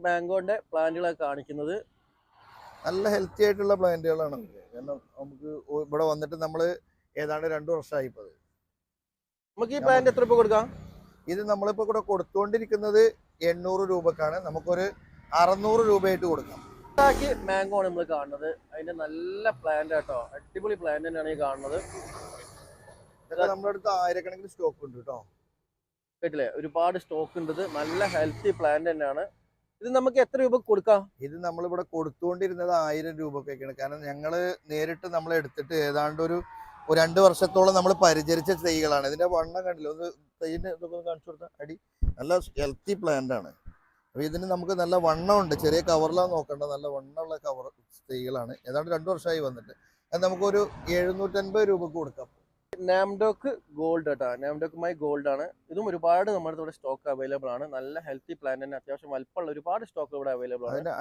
മാംഗോന്റെ പ്ലാന്റുകളൊക്കെ കാണിക്കുന്നത് നല്ല ഹെൽത്തി ആയിട്ടുള്ള പ്ലാന്റുകളാണ്. കാരണം നമുക്ക് ഇവിടെ വന്നിട്ട് നമ്മൾ ഏതാണ്ട് 2 വർഷമായി ഇപ്പോൾ. നമുക്ക് ഈ പ്ലാന്റ് എത്ര രൂപ കൊടുക്കാം? ഇത് നമ്മളിപ്പോൾ ഇവിടെ കൊടുത്തുകൊണ്ടിരിക്കുന്നത് 800 രൂപക്കാണ്. നമുക്കൊരു 600 രൂപയായിട്ട് കൊടുക്കാം. മാംഗോ ആണ് നമ്മൾ കാണുന്നത്. അതിന്റെ നല്ല പ്ലാന്റ് ആട്ടോ, അടിപൊളി പ്ലാന്റ് തന്നെയാണ് ഈ കാണുന്നത്. ഇതൊക്കെ നമ്മുടെ അടുത്ത് ആയിരക്കണക്കിന് സ്റ്റോക്ക് ഉണ്ട് കേട്ടോ. കേട്ടില്ലേ, ഒരുപാട് സ്റ്റോക്ക് ഉണ്ട്. നല്ല ഹെൽത്തി പ്ലാന്റ് തന്നെയാണ്. ഇത് നമുക്ക് എത്ര രൂപ കൊടുക്കാം? ഇത് നമ്മളിവിടെ കൊടുത്തുകൊണ്ടിരുന്നത് 1000 രൂപക്കൊക്കെയാണ്. കാരണം ഞങ്ങൾ നേരിട്ട് നമ്മൾ എടുത്തിട്ട് ഏതാണ്ട് ഒരു 2 വർഷത്തോളം നമ്മൾ പരിചരിച്ച തൈകളാണ്. ഇതിന്റെ വണ്ണം കണ്ടില്ല, ഒന്ന് തൈൻ്റെ ഇതൊക്കെ കാണിച്ചു കൊടുത്താൽ അടി നല്ല ഹെൽത്തി പ്ലാന്റ് ആണ്. അപ്പോൾ ഇതിന് നമുക്ക് നല്ല വണ്ണമുണ്ട്. ചെറിയ കവറിലാണ് നോക്കേണ്ട, നല്ല വണ്ണമുള്ള കവർ തൈകളാണ്. ഏതാണ്ട് 2 വർഷമായി വന്നിട്ട്. അത് നമുക്കൊരു 750 രൂപക്ക് കൊടുക്കാം. നാംഡോക്ക് ഗോൾഡ് കേട്ടോ, നാംഡോക്ക് മൈ ഗോൾഡ് ആണ്. ഇതും ഒരുപാട് നമ്മുടെ ഇവിടെ സ്റ്റോക്ക് അവൈലബിൾ ആണ്. നല്ല ഹെൽത്തി പ്ലാന്റ് തന്നെ, അത്യാവശ്യം വലിപ്പമുള്ള ഒരുപാട് സ്റ്റോക്ക് ഇവിടെ അവൈലബിൾ ആണ്.